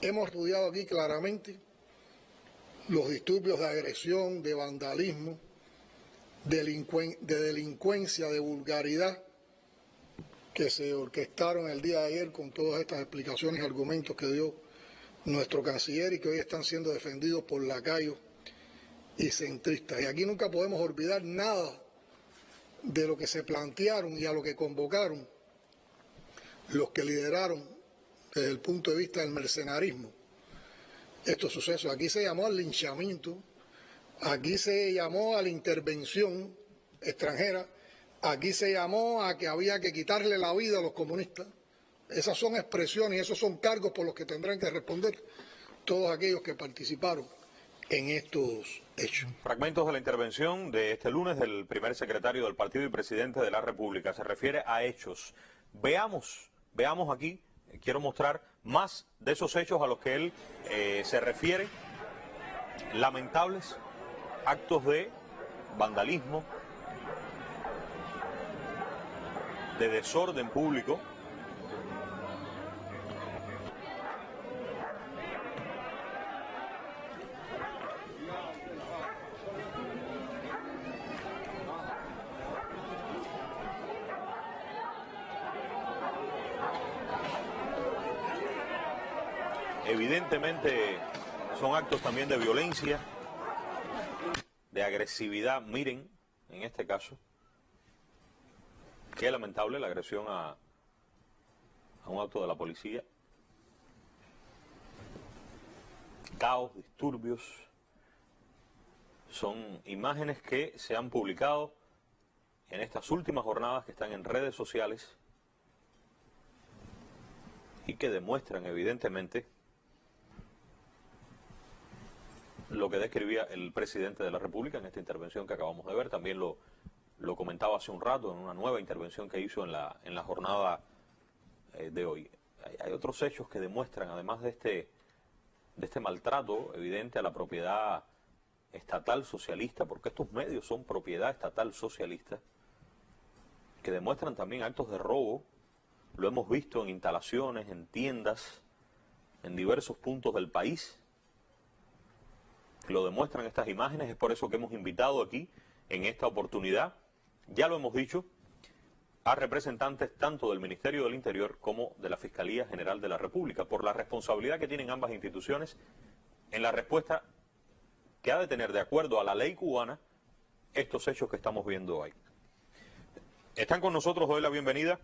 Hemos estudiado aquí claramente los disturbios de agresión, de vandalismo, de delincuencia, de vulgaridad que se orquestaron el día de ayer con todas estas explicaciones y argumentos que dio nuestro canciller y que hoy están siendo defendidos por lacayos y centristas. Y aquí nunca podemos olvidar nada de lo que se plantearon y a lo que convocaron los que lideraron desde el punto de vista del mercenarismo estos sucesos. Aquí se llamó al linchamiento, aquí se llamó a la intervención extranjera, aquí se llamó a que había que quitarle la vida a los comunistas. Esas son expresiones y esos son cargos por los que tendrán que responder todos aquellos que participaron en estos hechos. Fragmentos de la intervención de este lunes del primer secretario del partido y presidente de la República. Se refiere a hechos. Veamos aquí, quiero mostrar más de esos hechos a los que él se refiere. Lamentables actos de vandalismo, de desorden público. Evidentemente son actos también de violencia, de agresividad. Miren, en este caso, qué lamentable la agresión a un auto de la policía. Caos, disturbios. Son imágenes que se han publicado en estas últimas jornadas, que están en redes sociales y que demuestran evidentemente lo que describía el presidente de la República en esta intervención que acabamos de ver. También lo comentaba hace un rato en una nueva intervención que hizo en la jornada de hoy. Hay otros hechos que demuestran, además de este maltrato evidente a la propiedad estatal socialista, porque estos medios son propiedad estatal socialista, que demuestran también actos de robo. Lo hemos visto en instalaciones, en tiendas, en diversos puntos del país. Lo demuestran estas imágenes. Es por eso que hemos invitado aquí, en esta oportunidad, ya lo hemos dicho, a representantes tanto del Ministerio del Interior como de la Fiscalía General de la República, por la responsabilidad que tienen ambas instituciones en la respuesta que ha de tener, de acuerdo a la ley cubana, estos hechos que estamos viendo hoy. Están con nosotros, doy la bienvenida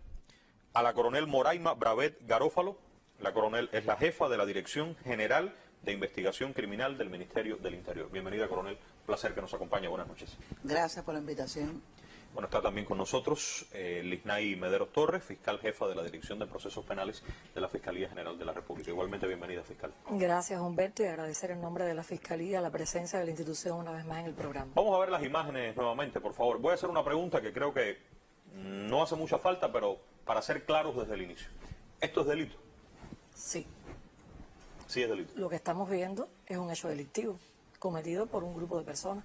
a la coronel Moraima Bravet Garófalo. La coronel es la jefa de la Dirección General de Investigación Criminal del Ministerio del Interior. Bienvenida, coronel. Placer que nos acompañe. Buenas noches. Gracias por la invitación. Bueno, está también con nosotros Lisnay Mederos Torres, fiscal jefa de la Dirección de Procesos Penales de la Fiscalía General de la República. Igualmente, bienvenida, fiscal. Gracias, Humberto, y agradecer en nombre de la Fiscalía la presencia de la institución una vez más en el programa. Vamos a ver las imágenes nuevamente, por favor. Voy a hacer una pregunta que creo que no hace mucha falta, pero para ser claros desde el inicio. ¿Esto es delito? Sí. Sí es delito. Lo que estamos viendo es un hecho delictivo cometido por un grupo de personas.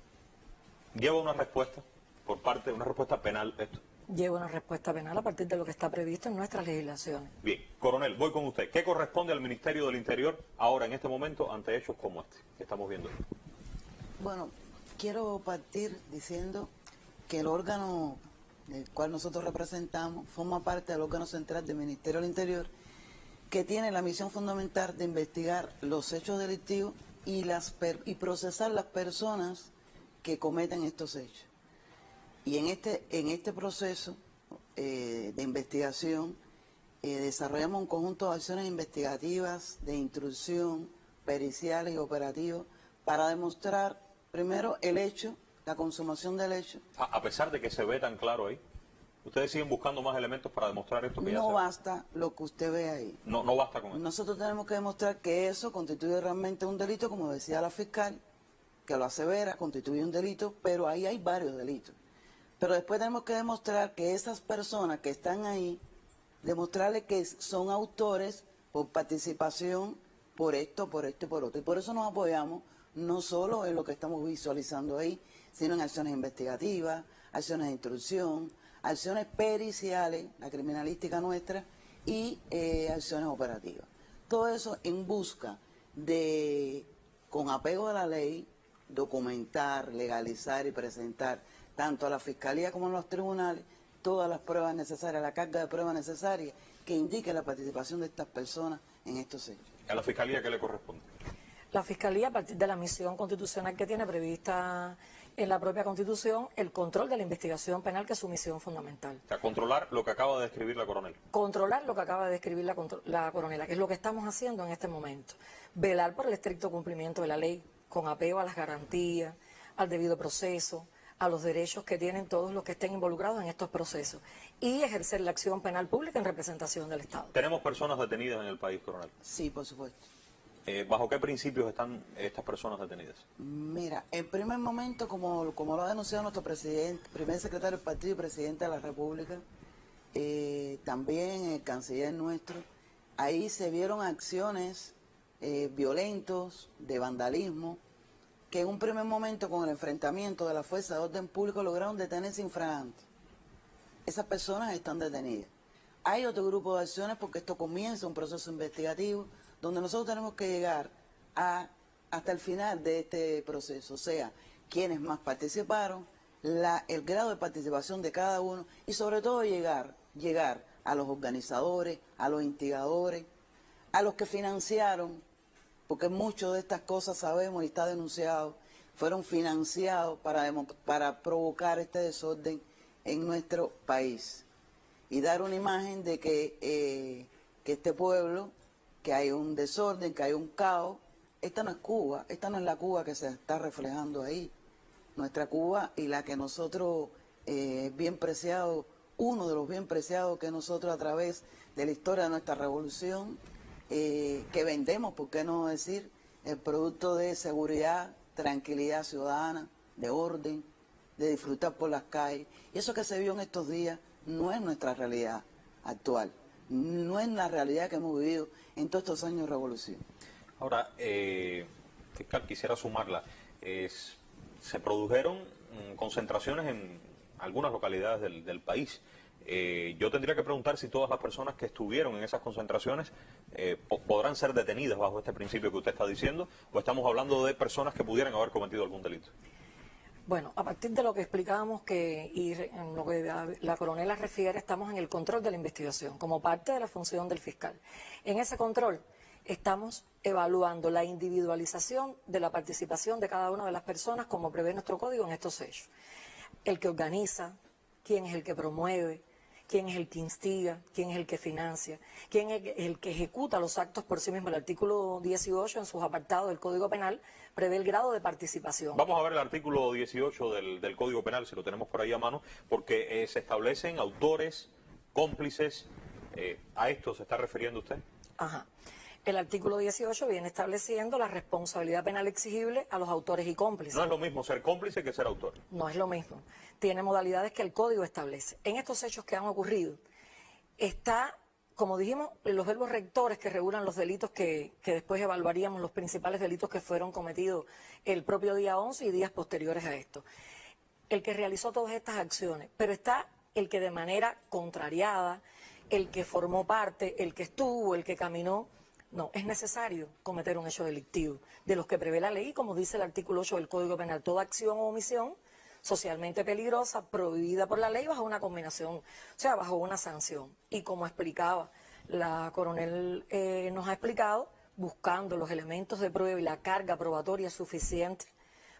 ¿Lleva una respuesta por parte de una respuesta penal esto? Lleva una respuesta penal a partir de lo que está previsto en nuestras legislaciones. Bien, coronel, voy con usted. ¿Qué corresponde al Ministerio del Interior ahora, en este momento, ante hechos como este que estamos viendo? Bueno, quiero partir diciendo que el órgano del cual nosotros representamos forma parte del órgano central del Ministerio del Interior, que tiene la misión fundamental de investigar los hechos delictivos y procesar las personas que cometen estos hechos. Y en este proceso de investigación desarrollamos un conjunto de acciones investigativas, de instrucción, periciales y operativos, para demostrar primero el hecho, la consumación del hecho. A pesar de que se ve tan claro ahí, ¿ustedes siguen buscando más elementos para demostrar esto que ya No se ve? basta lo que usted ve ahí. No basta con eso. Nosotros tenemos que demostrar que eso constituye realmente un delito, como decía la fiscal, que lo asevera, constituye un delito, pero ahí hay varios delitos. Pero después tenemos que demostrar que esas personas que están ahí, demostrarles que son autores por participación, por esto y por otro. Y por eso nos apoyamos no solo en lo que estamos visualizando ahí, sino en acciones investigativas, acciones de instrucción, acciones periciales, la criminalística nuestra, y acciones operativas. Todo eso en busca de, con apego a la ley, documentar, legalizar y presentar tanto a la Fiscalía como a los tribunales todas las pruebas necesarias, la carga de pruebas necesarias que indique la participación de estas personas en estos hechos. ¿A la Fiscalía qué le corresponde? La Fiscalía, a partir de la misión constitucional que tiene prevista en la propia Constitución, el control de la investigación penal, que es su misión fundamental. O sea, controlar lo que acaba de describir la coronel. Controlar lo que acaba de describir la coronela, que es lo que estamos haciendo en este momento. Velar por el estricto cumplimiento de la ley, con apego a las garantías, al debido proceso, a los derechos que tienen todos los que estén involucrados en estos procesos, y ejercer la acción penal pública en representación del Estado. ¿Tenemos personas detenidas en el país, coronel? Sí, por supuesto. ¿Bajo qué principios están estas personas detenidas? Mira, en primer momento, como lo ha denunciado nuestro presidente, primer secretario del partido y presidente de la República, también el canciller nuestro, ahí se vieron acciones violentos, de vandalismo, que en un primer momento con el enfrentamiento de la fuerza de orden público lograron detenerse infraganti. Esas personas están detenidas. Hay otro grupo de acciones porque esto comienza un proceso investigativo donde nosotros tenemos que llegar hasta el final de este proceso, o sea, quienes más participaron, el grado de participación de cada uno y sobre todo llegar a los organizadores, a los instigadores, a los que financiaron, porque muchas de estas cosas sabemos y está denunciado, fueron financiados para provocar este desorden en nuestro país y dar una imagen de que este pueblo, que hay un desorden, que hay un caos. Esta no es Cuba, esta no es la Cuba que se está reflejando ahí. Nuestra Cuba y la que nosotros, bien preciado, uno de los bien preciados que nosotros a través de la historia de nuestra revolución, que vendemos, por qué no decir, el producto de seguridad, tranquilidad ciudadana, de orden, de disfrutar por las calles. Y eso que se vio en estos días no es nuestra realidad actual, no es la realidad que hemos vivido en todos estos años de revolución. Ahora, fiscal, quisiera sumarla. Se produjeron concentraciones en algunas localidades del país. Yo tendría que preguntar si todas las personas que estuvieron en esas concentraciones podrán ser detenidas bajo este principio que usted está diciendo, o estamos hablando de personas que pudieran haber cometido algún delito. Bueno, a partir de lo que explicábamos y en lo que la coronela refiere, estamos en el control de la investigación, como parte de la función del fiscal. En ese control estamos evaluando la individualización de la participación de cada una de las personas, como prevé nuestro código en estos hechos. El que organiza, quién es el que promueve, quién es el que instiga, quién es el que financia, quién es el que ejecuta los actos por sí mismo. El artículo 18 en sus apartados del Código Penal prevé el grado de participación. Vamos a ver el artículo 18 del Código Penal, si lo tenemos por ahí a mano, porque se establecen autores, cómplices. ¿A esto se está refiriendo usted? Ajá. El artículo 18 viene estableciendo la responsabilidad penal exigible a los autores y cómplices. No es lo mismo ser cómplice que ser autor. No es lo mismo. Tiene modalidades que el Código establece. En estos hechos que han ocurrido, está, como dijimos, los verbos rectores que regulan los delitos que después evaluaríamos, los principales delitos que fueron cometidos el propio día 11 y días posteriores a esto. El que realizó todas estas acciones, pero está el que de manera contrariada, el que formó parte, el que estuvo, el que caminó. No, es necesario cometer un hecho delictivo, de los que prevé la ley, como dice el artículo 8 del Código Penal, toda acción o omisión socialmente peligrosa, prohibida por la ley bajo una combinación, o sea, bajo una sanción. Y como explicaba la coronel, nos ha explicado, buscando los elementos de prueba y la carga probatoria suficiente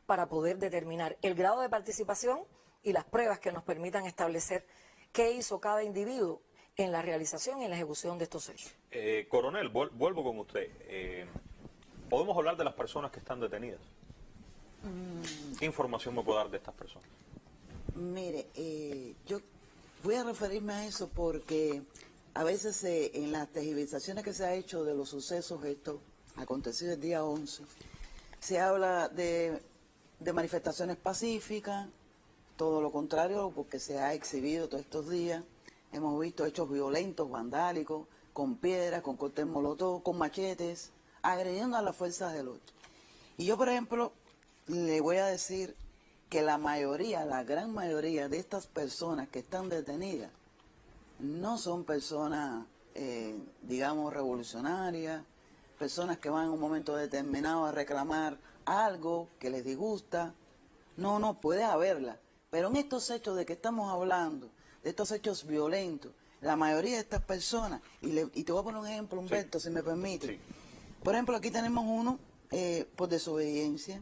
para poder determinar el grado de participación y las pruebas que nos permitan establecer qué hizo cada individuo en la realización y en la ejecución de estos hechos. Coronel, vuelvo con usted. ¿Podemos hablar de las personas que están detenidas? ¿Qué información me puede dar de estas personas? Mire, yo voy a referirme a eso porque a veces en las tergiversaciones que se ha hecho de los sucesos estos acontecidos el día 11, se habla de manifestaciones pacíficas, todo lo contrario, porque se ha exhibido todos estos días. Hemos visto hechos violentos, vandálicos, con piedras, con cóctel molotov, con machetes, agrediendo a las fuerzas del orden. Y yo, por ejemplo, le voy a decir que la gran mayoría de estas personas que están detenidas no son personas, digamos, revolucionarias, personas que van en un momento determinado a reclamar algo que les disgusta. No, puede haberla. Pero en estos hechos de que estamos hablando, de estos hechos violentos, la mayoría de estas personas, y te voy a poner un ejemplo, Humberto, si me permite. Sí. Por ejemplo, aquí tenemos uno por desobediencia,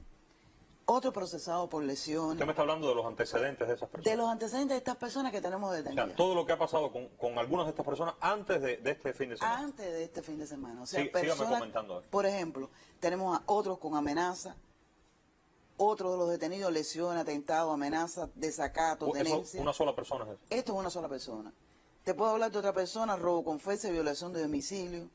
otro procesado por lesiones. Usted me está hablando de los antecedentes de esas personas. De los antecedentes de estas personas que tenemos O detenidas. sea, todo lo que ha pasado con algunas de estas personas antes de este fin de semana. Antes de este fin de semana. O sea, Sí, sígame personas, comentando. por ejemplo, tenemos a otros con amenaza, otros de los detenidos lesiones, atentados, amenazas, desacato, Eso, tenencia. una sola persona es eso. Esto es una sola persona. Te puedo hablar de otra persona, robo con fuerza y violación de domicilio.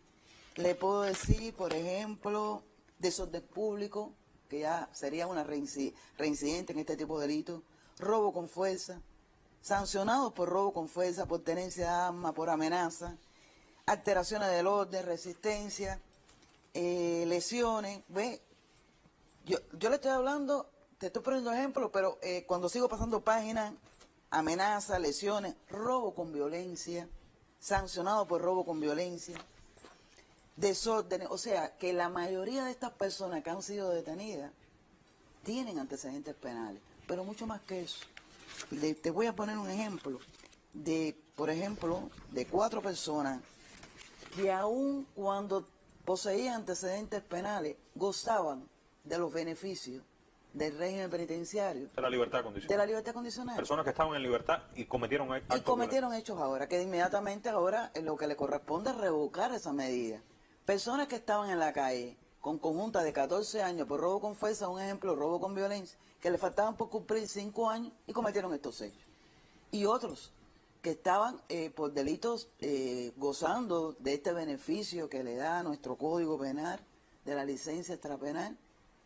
Le puedo decir, por ejemplo, desorden público, que ya sería una reincidente en este tipo de delitos. Robo con fuerza, sancionados por robo con fuerza, por tenencia de arma, por amenaza, alteraciones del orden, resistencia, lesiones. ¿Ve? Yo le estoy hablando, te estoy poniendo ejemplos, pero cuando sigo pasando páginas, amenaza, lesiones, robo con violencia, sancionado por robo con violencia, desórdenes. O sea, que la mayoría de estas personas que han sido detenidas tienen antecedentes penales, pero mucho más que eso. Te voy a poner un ejemplo por ejemplo, de 4 personas que aun cuando poseían antecedentes penales gozaban de los beneficios del régimen penitenciario. De la libertad condicional. De la libertad condicional. Personas que estaban en libertad y cometieron actos Y cometieron hechos ahora, que inmediatamente ahora lo que le corresponde es revocar esa medida. Personas que estaban en la calle con conjuntas de 14 años por robo con fuerza, un ejemplo, robo con violencia, que le faltaban por cumplir 5 años y cometieron estos hechos. Y otros que estaban por delitos gozando de este beneficio que le da nuestro Código Penal, de la licencia extrapenal,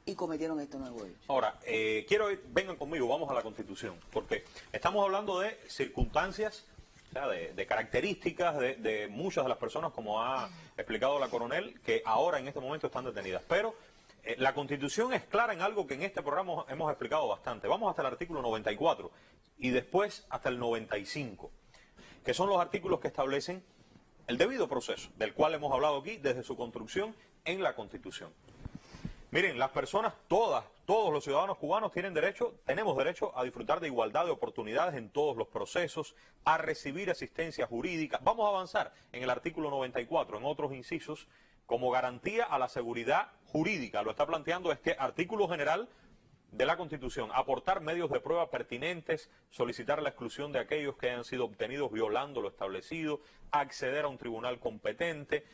y cometieron estos nuevos hechos. Ahora, vengan conmigo, vamos a la Constitución, porque estamos hablando de circunstancias, o sea, de características de muchas de las personas, como ha explicado la coronel, que ahora en este momento están detenidas. Pero la Constitución es clara en algo que en este programa hemos explicado bastante. Vamos hasta el artículo 94 y después hasta el 95, que son los artículos que establecen el debido proceso, del cual hemos hablado aquí desde su construcción en la Constitución. Miren, las personas, todos los ciudadanos cubanos tenemos derecho a disfrutar de igualdad de oportunidades en todos los procesos, a recibir asistencia jurídica. Vamos a avanzar en el artículo 94, en otros incisos, como garantía a la seguridad jurídica. Lo está planteando este artículo general de la Constitución: aportar medios de prueba pertinentes, solicitar la exclusión de aquellos que hayan sido obtenidos violando lo establecido, acceder a un tribunal competente,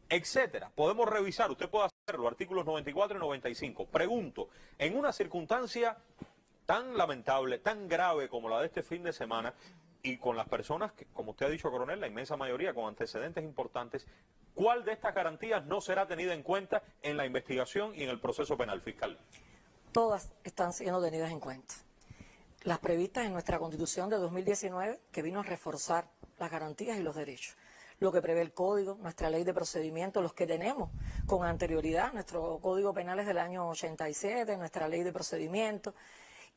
etcétera. Podemos revisar, usted puede hacerlo, artículos 94 y 95. Pregunto, en una circunstancia tan lamentable, tan grave como la de este fin de semana, y con las personas que, como usted ha dicho, coronel, la inmensa mayoría con antecedentes importantes, ¿cuál de estas garantías no será tenida en cuenta en la investigación y en el proceso penal fiscal? Todas están siendo tenidas en cuenta. Las previstas en nuestra Constitución de 2019, que vino a reforzar las garantías y los derechos. Lo que prevé el Código, nuestra ley de procedimiento, los que tenemos con anterioridad, nuestro Código Penal es del año 87, nuestra ley de procedimiento,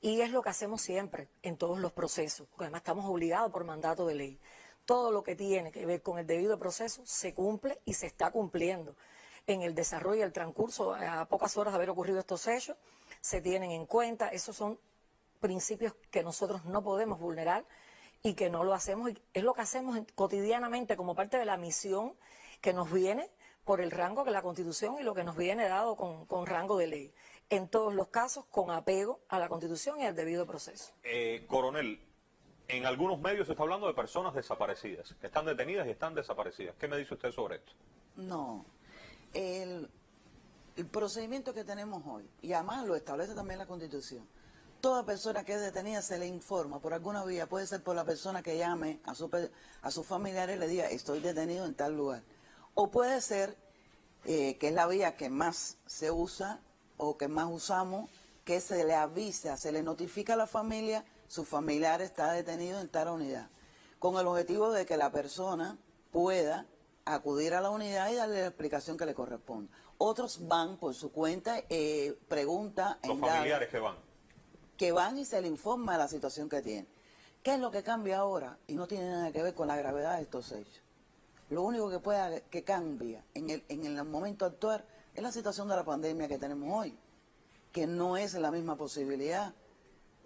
y es lo que hacemos siempre en todos los procesos, porque además estamos obligados por mandato de ley. Todo lo que tiene que ver con el debido proceso se cumple y se está cumpliendo. En el desarrollo y el transcurso, a pocas horas de haber ocurrido estos hechos, se tienen en cuenta. Esos son principios que nosotros no podemos vulnerar y que no lo hacemos, y es lo que hacemos cotidianamente como parte de la misión que nos viene por el rango que la Constitución y lo que nos viene dado con rango de ley. En todos los casos, con apego a la Constitución y al debido proceso. Coronel, en algunos medios se está hablando de personas desaparecidas, que están detenidas y están desaparecidas. ¿Qué me dice usted sobre esto? No, el procedimiento que tenemos hoy, y además lo establece también la Constitución, toda persona que es detenida se le informa por alguna vía, puede ser por la persona que llame a sus familiares y le diga estoy detenido en tal lugar, o puede ser, que es la vía que más se usa o que más usamos, que se le avisa, se le notifica a la familia, su familiar está detenido en tal unidad, con el objetivo de que la persona pueda acudir a la unidad y darle la explicación que le corresponde. Otros van por su cuenta, preguntan, Los familiares que van y se le informa de la situación que tiene. ¿Qué es lo que cambia ahora? Y no tiene nada que ver con la gravedad de estos hechos. Lo único que cambia en el momento actual es la situación de la pandemia que tenemos hoy, que no es la misma posibilidad.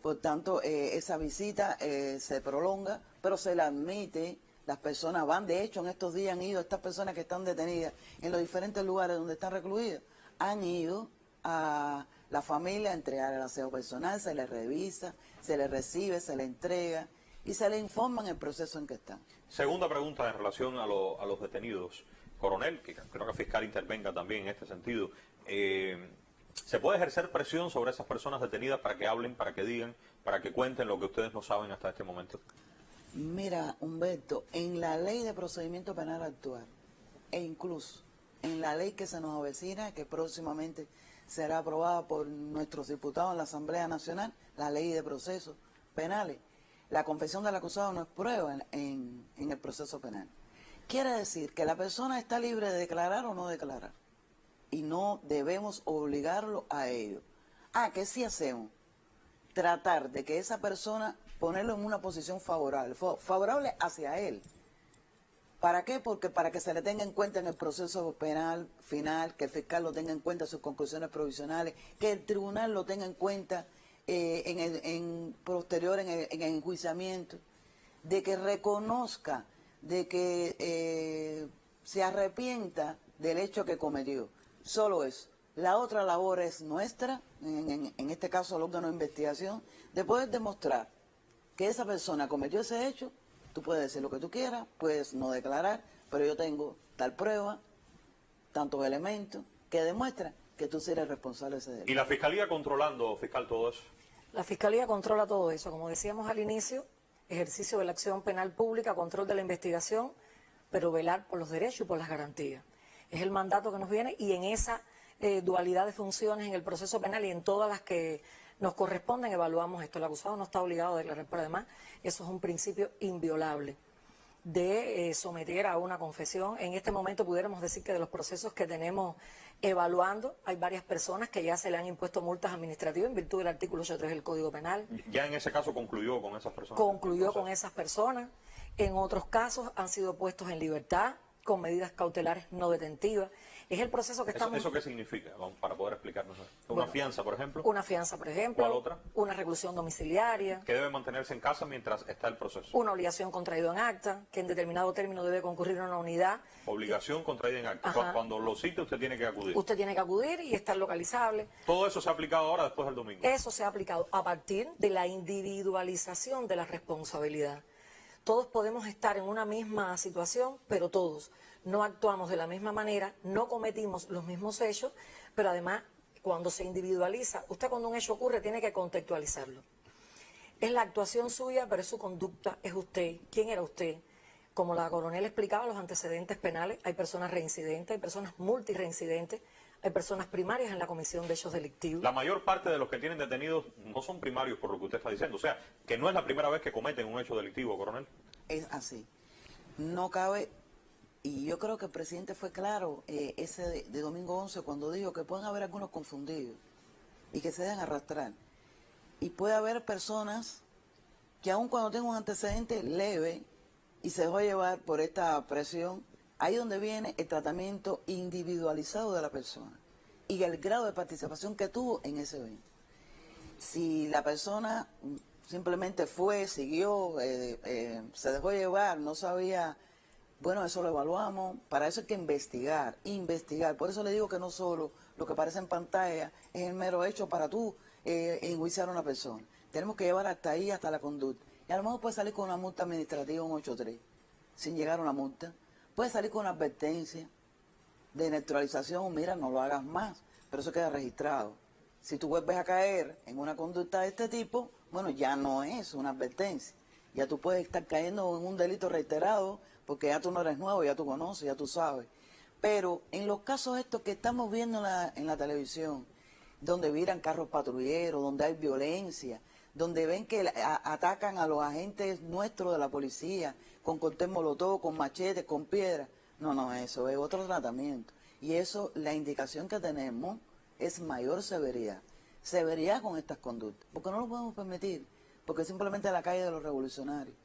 Por tanto, esa visita se prolonga, pero se la admite, las personas van, de hecho en estos días han ido, estas personas que están detenidas en los diferentes lugares donde están recluidas, han ido a la familia a entregar el aseo personal, se les revisa, se les recibe, se les entrega y se les informa en el proceso en que están. Segunda pregunta en relación a los detenidos. Coronel, que creo que el fiscal intervenga también en este sentido. ¿Se puede ejercer presión sobre esas personas detenidas para que hablen, para que digan, para que cuenten lo que ustedes no saben hasta este momento? Mira, Humberto, en la ley de procedimiento penal actual, e incluso en la ley que se nos avecina, que próximamente será aprobada por nuestros diputados en la Asamblea Nacional, la ley de procesos penales, la confesión del acusado no es prueba en el proceso penal. Quiere decir que la persona está libre de declarar o no declarar, y no debemos obligarlo a ello. ¿Qué sí hacemos? Tratar de que esa persona, ponerlo en una posición favorable hacia él. ¿Para qué? Porque para que se le tenga en cuenta en el proceso penal final, que el fiscal lo tenga en cuenta en sus conclusiones provisionales, que el tribunal lo tenga en cuenta posterior en el enjuiciamiento, de que reconozca, de que se arrepienta del hecho que cometió. Solo eso. La otra labor es nuestra, en este caso el órgano de investigación, de poder demostrar que esa persona cometió ese hecho. Tú puedes decir lo que tú quieras, puedes no declarar, pero yo tengo tal prueba, tantos elementos, que demuestran que tú sí eres responsable de ese delito. ¿Y la Fiscalía controlando, fiscal, todo eso? La Fiscalía controla todo eso. Como decíamos al inicio, ejercicio de la acción penal pública, control de la investigación, pero velar por los derechos y por las garantías. Es el mandato que nos viene y en esa dualidad de funciones en el proceso penal y en todas las que nos corresponden evaluamos esto. El acusado no está obligado a declarar, pero además eso es un principio inviolable de someter a una confesión. En este momento pudiéramos decir que de los procesos que tenemos evaluando, hay varias personas que ya se le han impuesto multas administrativas en virtud del artículo 83 del Código Penal. ¿Ya en ese caso concluyó con esas personas? Concluyó con esas personas. En otros casos han sido puestos en libertad con medidas cautelares no detentivas. Es el proceso que estamos... ¿Eso qué significa? Vamos, para poder explicarnos. ¿Una fianza, por ejemplo? Una fianza, por ejemplo. ¿Cuál otra? Una reclusión domiciliaria. Que debe mantenerse en casa mientras está el proceso. Una obligación contraída en acta, que en determinado término debe concurrir a una unidad. Obligación contraída en acta. Ajá. Cuando lo cite usted tiene que acudir. Usted tiene que acudir y estar localizable. Todo eso se ha aplicado ahora después del domingo. Eso se ha aplicado a partir de la individualización de la responsabilidad. Todos podemos estar en una misma situación, pero todos no actuamos de la misma manera, no cometimos los mismos hechos, pero además cuando se individualiza, usted cuando un hecho ocurre tiene que contextualizarlo. Es la actuación suya, pero es su conducta, es usted, quién era usted. Como la coronel explicaba, los antecedentes penales, hay personas reincidentes, hay personas multireincidentes, hay personas primarias en la comisión de hechos delictivos. La mayor parte de los que tienen detenidos no son primarios por lo que usted está diciendo. O sea, que no es la primera vez que cometen un hecho delictivo, coronel. Es así. No cabe, y yo creo que el presidente fue claro ese de domingo 11 cuando dijo que pueden haber algunos confundidos y que se dejan arrastrar. Y puede haber personas que aun cuando tengan un antecedente leve y se dejó llevar por esta presión, ahí donde viene el tratamiento individualizado de la persona y el grado de participación que tuvo en ese evento. Si la persona simplemente fue, siguió, se dejó llevar, no sabía, bueno, eso lo evaluamos, para eso hay que investigar. Por eso le digo que no solo lo que aparece en pantalla es el mero hecho para tú enjuiciar a una persona. Tenemos que llevar hasta ahí, hasta la conducta. Y a lo mejor puede salir con una multa administrativa, un 8.3, sin llegar a una multa. Puede salir con una advertencia de neutralización, mira, no lo hagas más, pero eso queda registrado. Si tú vuelves a caer en una conducta de este tipo, bueno, ya no es una advertencia. Ya tú puedes estar cayendo en un delito reiterado porque ya tú no eres nuevo, ya tú conoces, ya tú sabes. Pero en los casos estos que estamos viendo en la televisión, donde viran carros patrulleros, donde hay violencia, donde ven que atacan a los agentes nuestros de la policía con cóctel molotov, con machetes, con piedras. No, eso es otro tratamiento. Y eso, la indicación que tenemos es mayor severidad. Severidad con estas conductas, porque no lo podemos permitir, porque simplemente es la calle de los revolucionarios.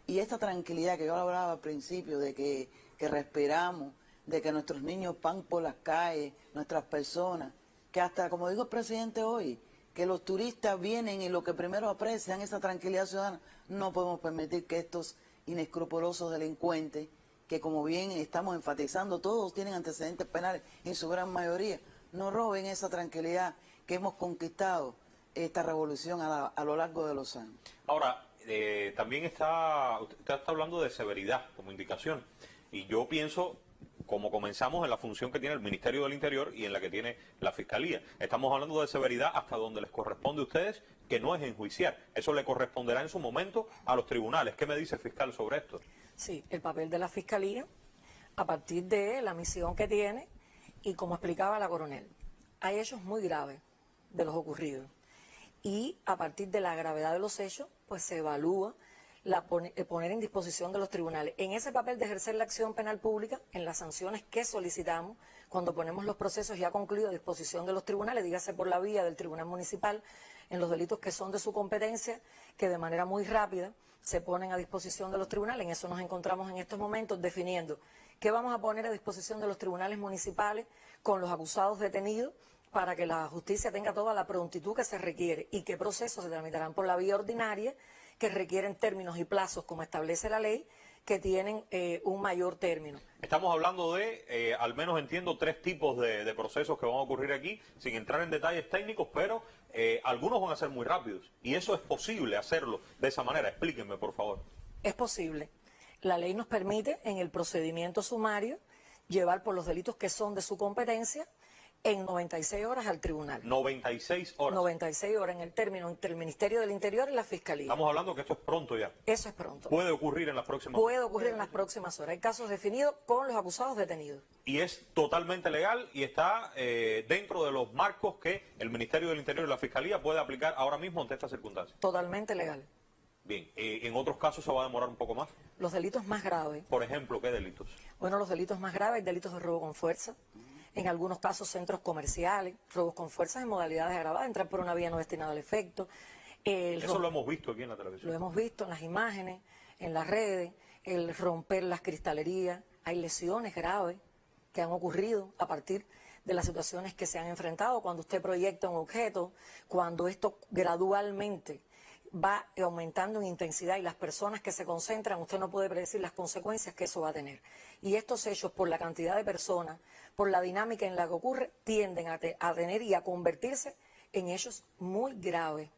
Y esta tranquilidad que yo hablaba al principio, de que respiramos, de que nuestros niños van por las calles, nuestras personas, que hasta, como dijo el presidente hoy, que los turistas vienen y lo que primero aprecian esa tranquilidad ciudadana. No podemos permitir que estos inescrupulosos delincuentes, que como bien estamos enfatizando, todos tienen antecedentes penales en su gran mayoría, no roben esa tranquilidad que hemos conquistado esta revolución a lo largo de los años. Ahora, también usted está hablando de severidad como indicación, y yo pienso, como comenzamos, en la función que tiene el Ministerio del Interior y en la que tiene la Fiscalía. Estamos hablando de severidad hasta donde les corresponde a ustedes, que no es enjuiciar. Eso le corresponderá en su momento a los tribunales. ¿Qué me dice el fiscal sobre esto? Sí, el papel de la Fiscalía, a partir de la misión que tiene, y como explicaba la coronel, hay hechos muy graves de los ocurridos. Y a partir de la gravedad de los hechos, pues se evalúa poner en disposición de los tribunales. En ese papel de ejercer la acción penal pública, en las sanciones que solicitamos, cuando ponemos los procesos ya concluidos a disposición de los tribunales, dígase por la vía del Tribunal Municipal, en los delitos que son de su competencia, que de manera muy rápida se ponen a disposición de los tribunales. En eso nos encontramos en estos momentos definiendo qué vamos a poner a disposición de los tribunales municipales con los acusados detenidos, para que la justicia tenga toda la prontitud que se requiere, y qué procesos se tramitarán por la vía ordinaria, que requieren términos y plazos, como establece la ley, que tienen un mayor término. Estamos hablando de, al menos entiendo, 3 tipos de procesos que van a ocurrir aquí, sin entrar en detalles técnicos, pero algunos van a ser muy rápidos, y eso es posible hacerlo de esa manera. Explíquenme, por favor. Es posible. La ley nos permite, en el procedimiento sumario, llevar por los delitos que son de su competencia en 96 horas al tribunal. 96 horas. 96 horas en el término entre el Ministerio del Interior y la Fiscalía. Estamos hablando que esto es pronto ya. Eso es pronto. Puede ocurrir en las próximas horas. Puede ocurrir en las próximas horas. Hay casos definidos con los acusados detenidos. Y es totalmente legal y está dentro de los marcos que el Ministerio del Interior y la Fiscalía puede aplicar ahora mismo ante estas circunstancias. Totalmente legal. Bien, en otros casos se va a demorar un poco más. Los delitos más graves. Por ejemplo, ¿qué delitos? Bueno, los delitos más graves, delitos de robo con fuerza. En algunos casos centros comerciales, robos con fuerzas en modalidades agravadas, entrar por una vía no destinada al efecto. Eso lo hemos visto aquí en la televisión. Lo hemos visto en las imágenes, en las redes, el romper las cristalerías. Hay lesiones graves que han ocurrido a partir de las situaciones que se han enfrentado cuando usted proyecta un objeto, cuando esto gradualmente va aumentando en intensidad y las personas que se concentran, usted no puede predecir las consecuencias que eso va a tener. Y estos hechos, por la cantidad de personas, por la dinámica en la que ocurre, tienden a tener y a convertirse en hechos muy graves,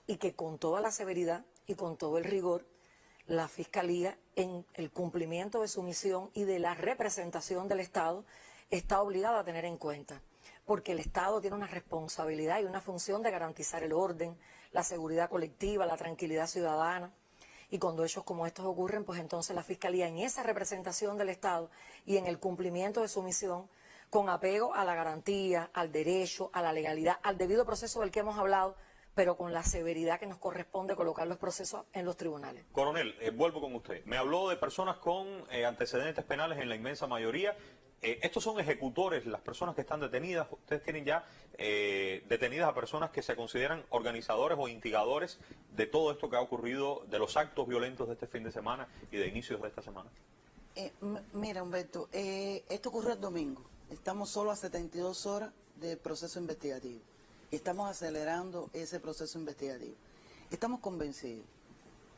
y que con toda la severidad y con todo el rigor, la Fiscalía, en el cumplimiento de su misión y de la representación del Estado, está obligada a tener en cuenta. Porque el Estado tiene una responsabilidad y una función de garantizar el orden, la seguridad colectiva, la tranquilidad ciudadana. Y cuando hechos como estos ocurren, pues entonces la Fiscalía, en esa representación del Estado y en el cumplimiento de su misión, con apego a la garantía, al derecho, a la legalidad, al debido proceso del que hemos hablado, pero con la severidad que nos corresponde colocar los procesos en los tribunales. Coronel, vuelvo con usted. Me habló de personas con antecedentes penales en la inmensa mayoría. Estos son ejecutores, las personas que están detenidas. Ustedes tienen ya detenidas a personas que se consideran organizadores o instigadores de todo esto que ha ocurrido, de los actos violentos de este fin de semana y de inicios de esta semana. Mira, Humberto, esto ocurrió el domingo. Estamos solo a 72 horas del proceso investigativo. Estamos acelerando ese proceso investigativo. Estamos convencidos,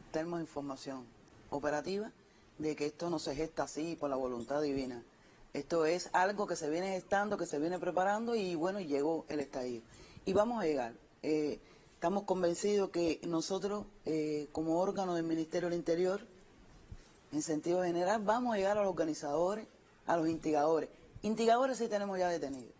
tenemos información operativa de que esto no se gesta así por la voluntad divina. Esto es algo que se viene gestando, que se viene preparando y bueno, llegó el estallido. Y vamos a llegar. Estamos convencidos que nosotros, como órgano del Ministerio del Interior, en sentido general, vamos a llegar a los organizadores, a los instigadores. Instigadores sí tenemos ya detenidos,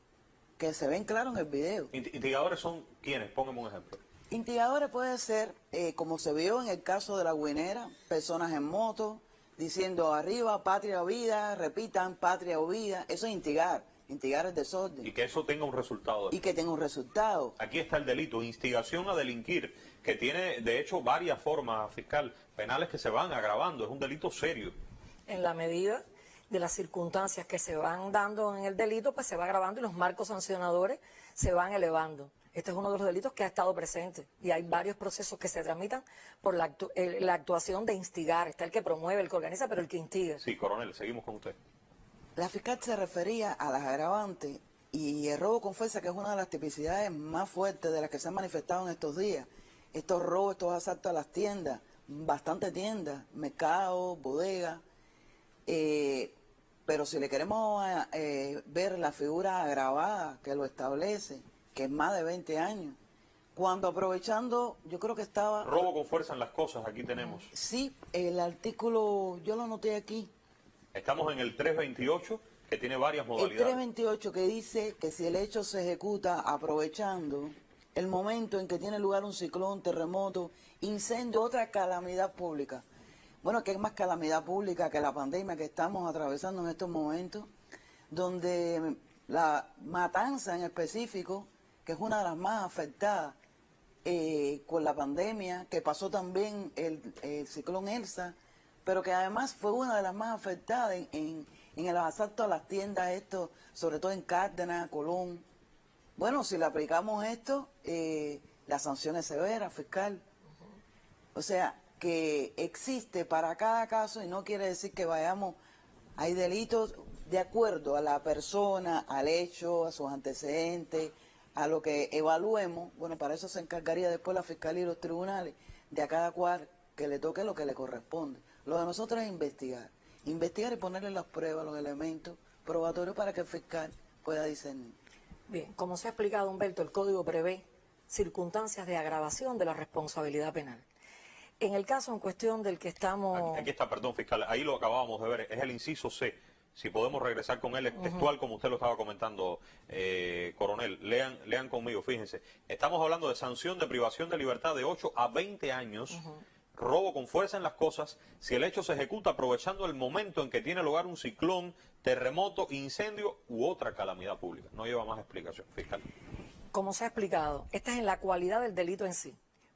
que se ven claros en el video. ¿Instigadores son quiénes? Póngame un ejemplo. Instigadores puede ser, como se vio en el caso de la Guinera, personas en moto, diciendo arriba, patria o vida, repitan, patria o vida. Eso es instigar el desorden. Y que eso tenga un resultado. Y que tenga un resultado. Aquí está el delito, instigación a delinquir, que tiene de hecho varias formas, fiscal, penales que se van agravando. Es un delito serio. En la medida de las circunstancias que se van dando en el delito, pues se va agravando y los marcos sancionadores se van elevando. Este es uno de los delitos que ha estado presente y hay varios procesos que se tramitan por la actuación de instigar. Está el que promueve, el que organiza, pero el que instiga. Sí, coronel, seguimos con usted. La fiscal se refería a las agravantes y el robo con fuerza, que es una de las tipicidades más fuertes de las que se han manifestado en estos días. Estos robos, estos asaltos a las tiendas, bastantes tiendas, mercados, bodegas. Pero si le queremos ver la figura agravada que lo establece, que es más de 20 años, cuando aprovechando, yo creo que estaba... Robo con fuerza en las cosas, aquí tenemos. Sí, el artículo, yo lo anoté aquí. Estamos en el 328, que tiene varias El modalidades. 328 que dice que si el hecho se ejecuta aprovechando el momento en que tiene lugar un ciclón, terremoto, incendio, otra calamidad pública. Bueno, ¿qué es más calamidad pública que la pandemia que estamos atravesando en estos momentos? Donde la matanza en específico, que es una de las más afectadas con la pandemia, que pasó también el ciclón Elsa, pero que además fue una de las más afectadas en el asalto a las tiendas, esto, sobre todo en Cárdenas, Colón. Bueno, si le aplicamos esto, la sanción es severa, fiscal. O sea, que existe para cada caso y no quiere decir que vayamos, hay delitos de acuerdo a la persona, al hecho, a sus antecedentes, a lo que evaluemos. Bueno, para eso se encargaría después la fiscalía y los tribunales, de a cada cual que le toque lo que le corresponde. Lo de nosotros es investigar y ponerle las pruebas, los elementos probatorios para que el fiscal pueda discernir. Bien, como se ha explicado, Humberto, el Código prevé circunstancias de agravación de la responsabilidad penal. En el caso en cuestión del que estamos... Aquí está, perdón, fiscal, ahí lo acabábamos de ver, es el inciso C. Si podemos regresar con él, es textual como usted lo estaba comentando, coronel. Lean conmigo, fíjense. Estamos hablando de sanción de privación de libertad de 8 a 20 años, robo con fuerza en las cosas, si el hecho se ejecuta aprovechando el momento en que tiene lugar un ciclón, terremoto, incendio u otra calamidad pública. No lleva más explicación, fiscal. Como se ha explicado, esta es en la cualidad del delito en sí,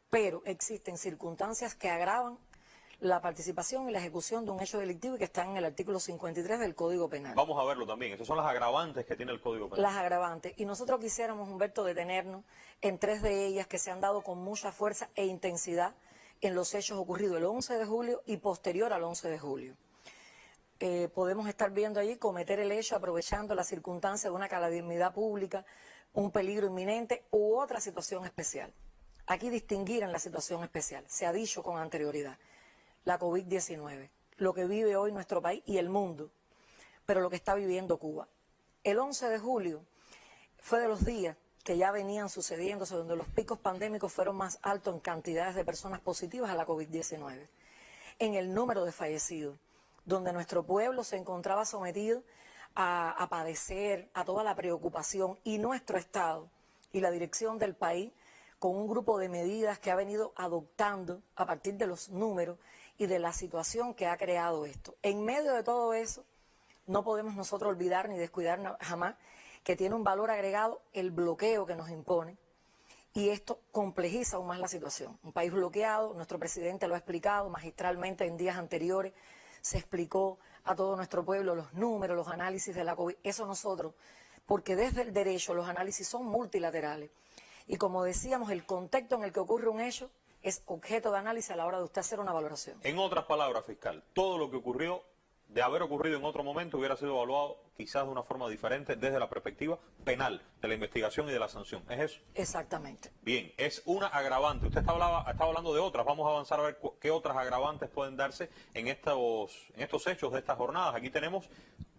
pero existen circunstancias que agravan la participación y la ejecución de un hecho delictivo y que están en el artículo 53 del Código Penal. Vamos a verlo también. Esas son las agravantes que tiene el Código Penal. Las agravantes. Y nosotros quisiéramos, Humberto, detenernos en 3 de ellas que se han dado con mucha fuerza e intensidad en los hechos ocurridos el 11 de julio y posterior al 11 de julio. Podemos estar viendo allí cometer el hecho aprovechando la circunstancia de una calamidad pública, un peligro inminente u otra situación especial. Aquí distinguir en la situación especial. Se ha dicho con anterioridad. La COVID-19, lo que vive hoy nuestro país y el mundo, pero lo que está viviendo Cuba. El 11 de julio fue de los días que ya venían sucediéndose, donde los picos pandémicos fueron más altos en cantidades de personas positivas a la COVID-19, en el número de fallecidos, donde nuestro pueblo se encontraba sometido a padecer, a toda la preocupación, y nuestro Estado y la dirección del país, con un grupo de medidas que ha venido adoptando a partir de los números y de la situación que ha creado esto. En medio de todo eso, no podemos nosotros olvidar ni descuidar jamás que tiene un valor agregado el bloqueo que nos impone, y esto complejiza aún más la situación. Un país bloqueado, nuestro presidente lo ha explicado magistralmente en días anteriores, se explicó a todo nuestro pueblo los números, los análisis de la COVID. Eso nosotros, porque desde el derecho los análisis son multilaterales. Y como decíamos, el contexto en el que ocurre un hecho es objeto de análisis a la hora de usted hacer una valoración. En otras palabras, fiscal, todo lo que ocurrió, de haber ocurrido en otro momento, hubiera sido evaluado quizás de una forma diferente desde la perspectiva penal, de la investigación y de la sanción. ¿Es eso? Exactamente. Bien, es una agravante. Usted estaba hablando de otras. Vamos a avanzar a ver qué otras agravantes pueden darse en estos hechos de estas jornadas. Aquí tenemos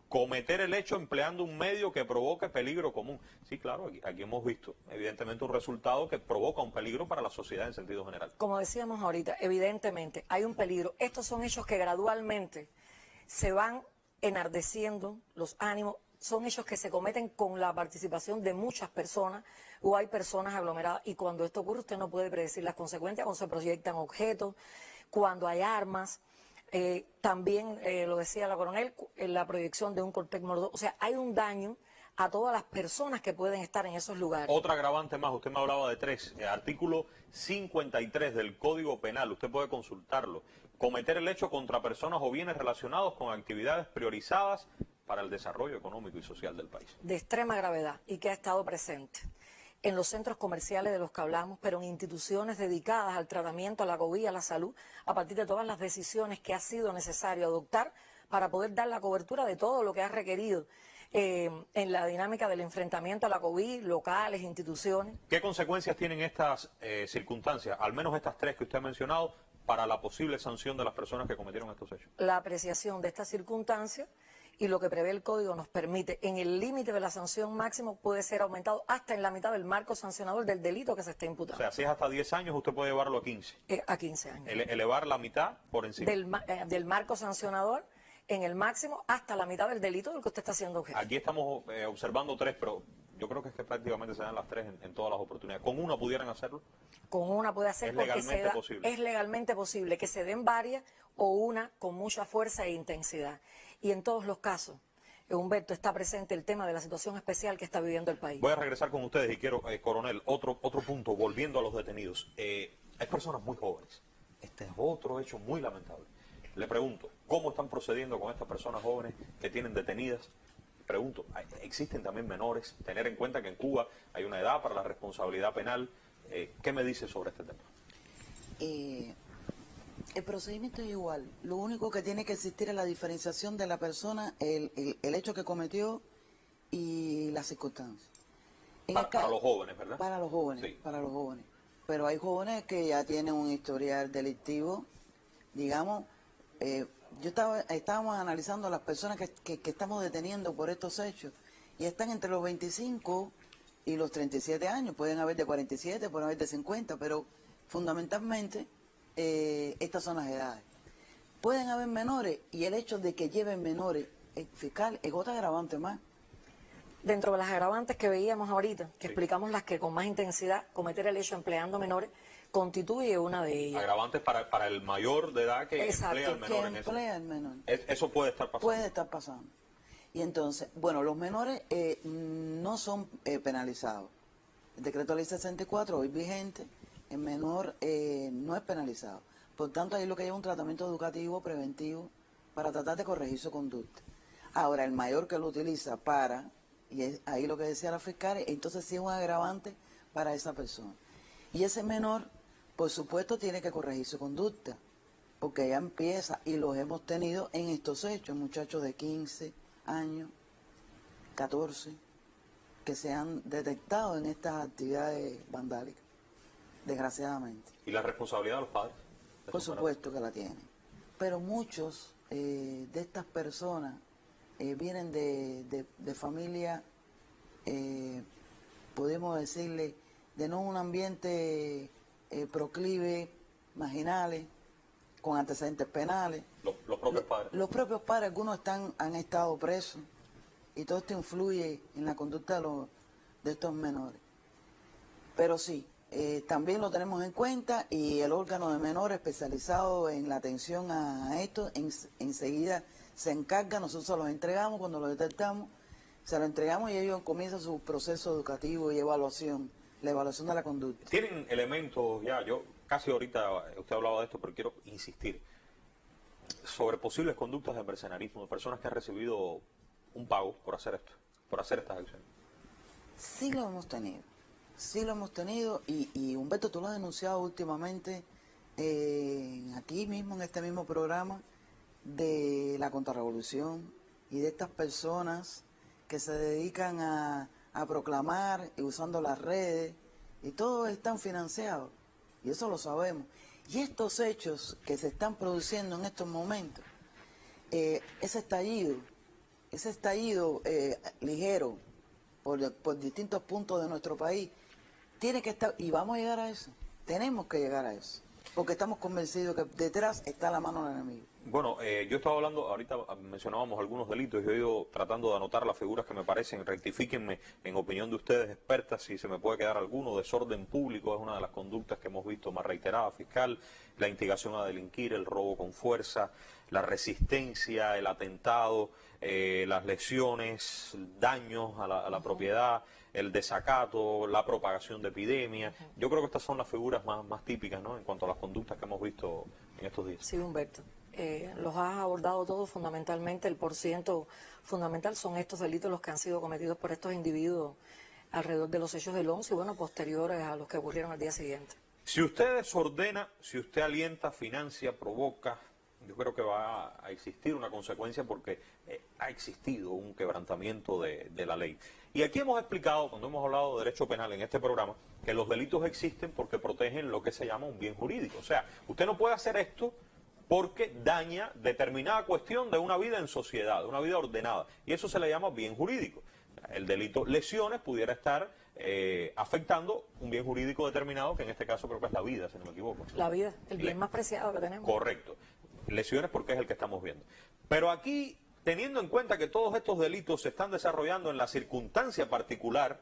cometer el hecho empleando un medio que provoque peligro común. Sí, claro, aquí hemos visto evidentemente un resultado que provoca un peligro para la sociedad en sentido general. Como decíamos ahorita, evidentemente hay un peligro. Estos son hechos que gradualmente se van enardeciendo los ánimos, son hechos que se cometen con la participación de muchas personas o hay personas aglomeradas, y cuando esto ocurre usted no puede predecir las consecuencias, cuando se proyectan objetos, cuando hay armas. También lo decía la coronel, la proyección de un cóctel molotov. O sea, hay un daño a todas las personas que pueden estar en esos lugares. Otra agravante más, usted me hablaba de 3, artículo 53 del Código Penal, usted puede consultarlo. Cometer el hecho contra personas o bienes relacionados con actividades priorizadas para el desarrollo económico y social del país. De extrema gravedad y que ha estado presente en los centros comerciales de los que hablamos, pero en instituciones dedicadas al tratamiento, a la COVID, a la salud, a partir de todas las decisiones que ha sido necesario adoptar para poder dar la cobertura de todo lo que ha requerido en la dinámica del enfrentamiento a la COVID, locales, instituciones. ¿Qué consecuencias tienen estas circunstancias, al menos estas tres que usted ha mencionado, para la posible sanción de las personas que cometieron estos hechos? La apreciación de estas circunstancias y lo que prevé el Código nos permite, en el límite de la sanción máximo, puede ser aumentado hasta en la mitad del marco sancionador del delito que se está O imputando. sea, si es hasta 10 años, usted puede llevarlo a 15. A 15 años. Elevar la mitad por encima. Del marco sancionador en el máximo hasta la mitad del delito del que usted está haciendo objeto. Aquí estamos observando tres, pero yo creo que es que prácticamente se dan las tres en todas las oportunidades. ¿Con una pudieran hacerlo? Con una puede hacer Es porque legalmente posible. es legalmente posible que se den varias o una con mucha fuerza e intensidad. Y en todos los casos, Humberto, está presente el tema de la situación especial que está viviendo el país. Voy a regresar con ustedes y quiero, coronel, otro punto, volviendo a los detenidos. Hay personas muy jóvenes. Este es otro hecho muy lamentable. Le pregunto, ¿cómo están procediendo con estas personas jóvenes que tienen detenidas? Pregunto, ¿existen también menores? Tener en cuenta que en Cuba hay una edad para la responsabilidad penal. ¿Qué me dice sobre este tema? El procedimiento es igual. Lo único que tiene que existir es la diferenciación de la persona, el hecho que cometió y las circunstancias. Para los jóvenes, ¿verdad? Para los jóvenes, Sí. para los jóvenes. Pero hay jóvenes que ya tienen un historial delictivo, digamos. Estábamos analizando a las personas que estamos deteniendo por estos hechos y están entre los 25 y los 37 años. Pueden haber de 47, pueden haber de 50, pero fundamentalmente estas son las edades. Pueden haber menores y el hecho de que lleven menores, fiscal, es otra agravante más. Dentro de las agravantes que veíamos ahorita, que explicamos las que con más intensidad cometer el hecho empleando menores, constituye una de ellas. Agravantes para el mayor de edad que Exacto, emplea al menor en eso. Emplea al menor. Eso puede estar pasando. Puede estar pasando. Y entonces, bueno, los menores no son penalizados. El decreto ley 64, hoy vigente, el menor no es penalizado. Por tanto, ahí lo que hay es un tratamiento educativo preventivo para tratar de corregir su conducta. Ahora, el mayor que lo utiliza y es ahí lo que decía la fiscal, entonces sí es un agravante para esa persona. Y ese menor, por supuesto, tiene que corregir su conducta, porque ya empieza, y los hemos tenido en estos hechos, muchachos de 15 años, 14, que se han detectado en estas actividades vandálicas, desgraciadamente. ¿Y la responsabilidad de los padres? Por supuesto que la tienen. Pero muchos de estas personas vienen de familias, podemos decirle, de no un ambiente proclive, marginales, con antecedentes penales. Los propios padres. Los propios padres, algunos han estado presos, y todo esto influye en la conducta de estos menores. Pero sí, también lo tenemos en cuenta, y el órgano de menores especializado en la atención a esto, enseguida se encarga, nosotros los entregamos cuando lo detectamos, se lo entregamos y ellos comienzan su proceso educativo y evaluación, la evaluación de la conducta. ¿Tienen elementos ya? Yo casi ahorita usted hablaba de esto, pero quiero insistir sobre posibles conductas de mercenarismo de personas que han recibido un pago por hacer esto, por hacer estas acciones. Sí lo hemos tenido, y Humberto, tú lo has denunciado últimamente aquí mismo, en este mismo programa, de la contrarrevolución y de estas personas que se dedican a proclamar y usando las redes, y todos están financiados, y eso lo sabemos. Y estos hechos que se están produciendo en estos momentos, ese estallido ligero por distintos puntos de nuestro país, tiene que estar, y vamos a llegar a eso, tenemos que llegar a eso, porque estamos convencidos que detrás está la mano del enemigo. Bueno, yo estaba hablando, ahorita mencionábamos algunos delitos, yo he ido tratando de anotar las figuras que me parecen, rectifíquenme en opinión de ustedes expertas si se me puede quedar alguno. Desorden público es una de las conductas que hemos visto más reiterada, fiscal, la instigación a delinquir, el robo con fuerza, la resistencia, el atentado, las lesiones, daños a la propiedad, el desacato, la propagación de epidemias. Yo creo que estas son las figuras más típicas, ¿no?, en cuanto a las conductas que hemos visto en estos días. Sí, Humberto. Los has abordado todos. Fundamentalmente, el porciento fundamental son estos delitos los que han sido cometidos por estos individuos alrededor de los hechos del 11 y, bueno, posteriores a los que ocurrieron al día siguiente. Si usted desordena, si usted alienta, financia, provoca, Yo creo que va a existir una consecuencia porque ha existido un quebrantamiento de la ley. Y aquí hemos explicado, cuando hemos hablado de derecho penal en este programa, que los delitos existen porque protegen lo que se llama un bien jurídico. O sea, usted no puede hacer esto porque daña determinada cuestión de una vida en sociedad, de una vida ordenada. Y eso se le llama bien jurídico. El delito lesiones pudiera estar afectando un bien jurídico determinado, que en este caso creo que es la vida, si no me equivoco. La vida, el bien más preciado que tenemos. Correcto. Lesiones porque es el que estamos viendo. Pero aquí, teniendo en cuenta que todos estos delitos se están desarrollando en la circunstancia particular,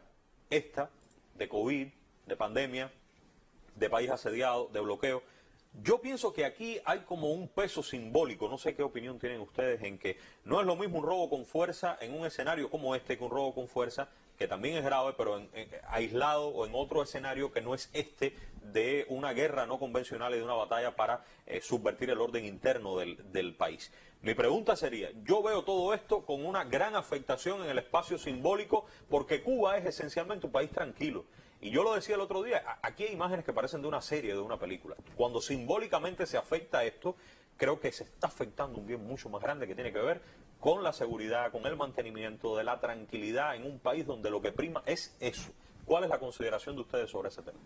esta, de COVID, de pandemia, de país asediado, de bloqueo, yo pienso que aquí hay como un peso simbólico, no sé qué opinión tienen ustedes, en que no es lo mismo un robo con fuerza en un escenario como este que un robo con fuerza, que también es grave, pero aislado o en otro escenario que no es este, de una guerra no convencional y de una batalla para subvertir el orden interno del país. Mi pregunta sería, yo veo todo esto con una gran afectación en el espacio simbólico porque Cuba es esencialmente un país tranquilo. Y yo lo decía el otro día, aquí hay imágenes que parecen de una serie, de una película. Cuando simbólicamente se afecta esto, creo que se está afectando un bien mucho más grande que tiene que ver con la seguridad, con el mantenimiento de la tranquilidad en un país donde lo que prima es eso. ¿Cuál es la consideración de ustedes sobre ese tema?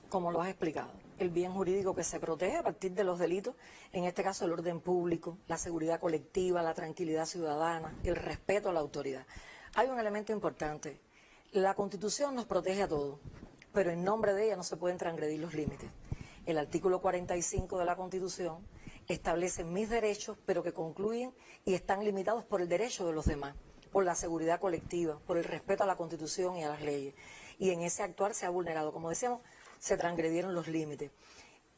Como lo has explicado, el bien jurídico que se protege a partir de los delitos, en este caso el orden público, la seguridad colectiva, la tranquilidad ciudadana, el respeto a la autoridad. Hay un elemento importante. La Constitución nos protege a todos, pero en nombre de ella no se pueden transgredir los límites. El artículo 45 de la Constitución establece mis derechos, pero que concluyen y están limitados por el derecho de los demás, por la seguridad colectiva, por el respeto a la Constitución y a las leyes. Y en ese actuar se ha vulnerado, como decíamos, se transgredieron los límites.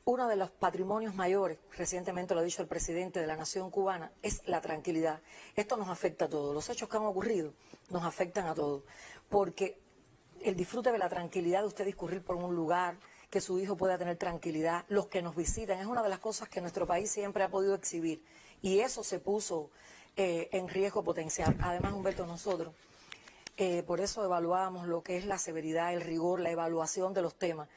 Uno de los patrimonios mayores, recientemente lo ha dicho el presidente de la nación cubana, es la tranquilidad. Esto nos afecta a todos. Los hechos que han ocurrido nos afectan a todos. Porque el disfrute de la tranquilidad de usted discurrir por un lugar, que su hijo pueda tener tranquilidad, los que nos visitan, es una de las cosas que nuestro país siempre ha podido exhibir. Y eso se puso en riesgo potencial. Además, Humberto, nosotros, por eso evaluamos lo que es la severidad, el rigor, la evaluación de los temas.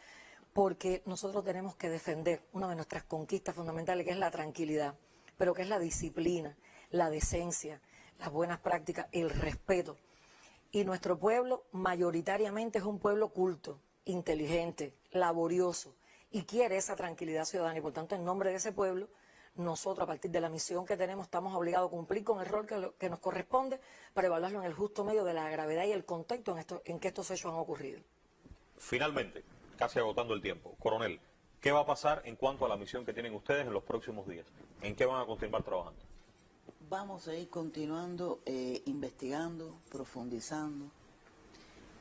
Porque nosotros tenemos que defender una de nuestras conquistas fundamentales, que es la tranquilidad, pero que es la disciplina, la decencia, las buenas prácticas, el respeto. Y nuestro pueblo mayoritariamente es un pueblo culto, inteligente, laborioso, y quiere esa tranquilidad ciudadana. Y por tanto, en nombre de ese pueblo, nosotros, a partir de la misión que tenemos, estamos obligados a cumplir con el rol que nos corresponde para evaluarlo en el justo medio de la gravedad y el contexto en que estos hechos han ocurrido. Finalmente, casi agotando el tiempo, coronel, ¿qué va a pasar en cuanto a la misión que tienen ustedes en los próximos días? ¿En qué van a continuar trabajando? Vamos a ir continuando, investigando, profundizando,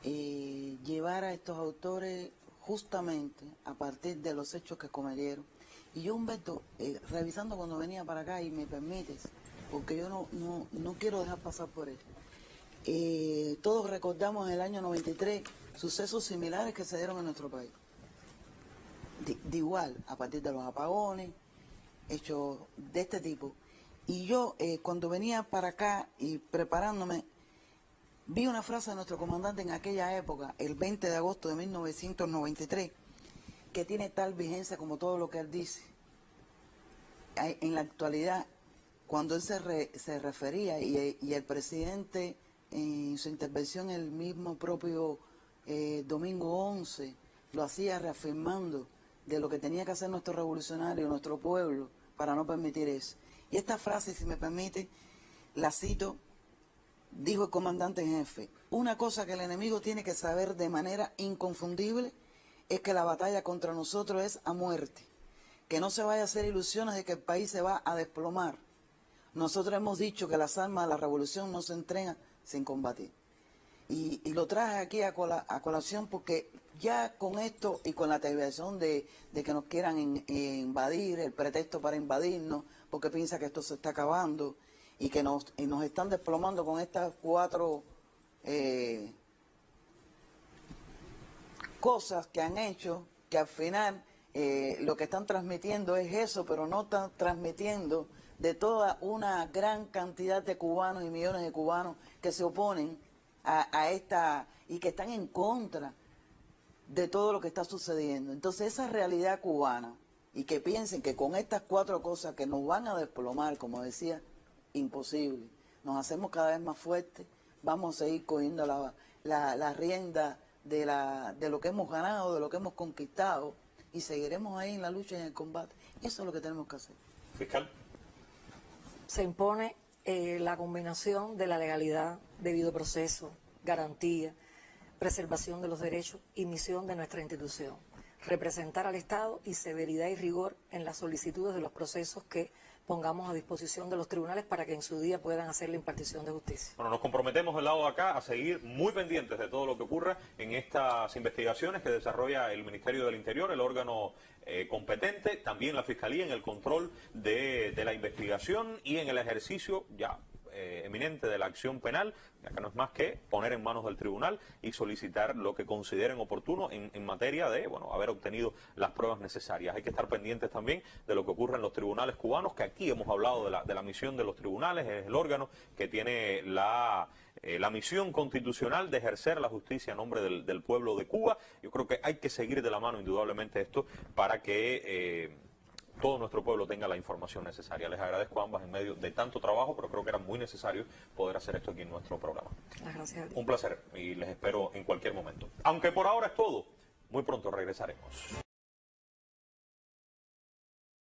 llevar a estos autores justamente a partir de los hechos que cometieron. Y yo, Humberto, revisando cuando venía para acá, y me permites, porque yo no quiero dejar pasar por él. Todos recordamos en el año 93 sucesos similares que se dieron en nuestro país. De igual, a partir de los apagones, hechos de este tipo. Y yo, cuando venía para acá y preparándome, vi una frase de nuestro comandante en aquella época, el 20 de agosto de 1993, que tiene tal vigencia como todo lo que él dice. En la actualidad, cuando él se refería, y el presidente en su intervención el mismo propio domingo 11, lo hacía reafirmando de lo que tenía que hacer nuestro revolucionario, nuestro pueblo, para no permitir eso. Y esta frase, si me permite, la cito, dijo el comandante en jefe: una cosa que el enemigo tiene que saber de manera inconfundible es que la batalla contra nosotros es a muerte, que no se vaya a hacer ilusiones de que el país se va a desplomar. Nosotros hemos dicho que las armas de la revolución no se entregan sin combatir. Y lo traje aquí a colación porque ya con esto y con la televisión de que nos quieran invadir, el pretexto para invadirnos, porque piensa que esto se está acabando y que nos están desplomando con estas 4 cosas que han hecho, que al final lo que están transmitiendo es eso, pero no están transmitiendo de toda una gran cantidad de cubanos y millones de cubanos que se oponen a esta y que están en contra de todo lo que está sucediendo. Entonces esa realidad cubana y que piensen que con estas 4 cosas que nos van a desplomar, como decía, imposible. Nos hacemos cada vez más fuertes, vamos a seguir cogiendo la rienda de lo que hemos ganado, de lo que hemos conquistado, y seguiremos ahí en la lucha y en el combate. Eso es lo que tenemos que hacer. Fiscal. Se impone la combinación de la legalidad, debido proceso, garantía, preservación de los derechos y misión de nuestra institución. Representar al Estado y severidad y rigor en las solicitudes de los procesos que pongamos a disposición de los tribunales para que en su día puedan hacer la impartición de justicia. Bueno, nos comprometemos del lado de acá a seguir muy pendientes de todo lo que ocurra en estas investigaciones que desarrolla el Ministerio del Interior, el órgano competente, también la Fiscalía en el control de la investigación y en el ejercicio ya eminente de la acción penal. Acá no es más que poner en manos del tribunal y solicitar lo que consideren oportuno en materia de, bueno, haber obtenido las pruebas necesarias. Hay que estar pendientes también de lo que ocurre en los tribunales cubanos, que aquí hemos hablado de la misión de los tribunales, es el órgano que tiene la misión constitucional de ejercer la justicia a nombre del pueblo de Cuba. Yo creo que hay que seguir de la mano indudablemente esto para que todo nuestro pueblo tenga la información necesaria. Les agradezco a ambas en medio de tanto trabajo, pero creo que era muy necesario poder hacer esto aquí en nuestro programa. Gracias a ti. Un placer y les espero en cualquier momento. Aunque por ahora es todo, muy pronto regresaremos.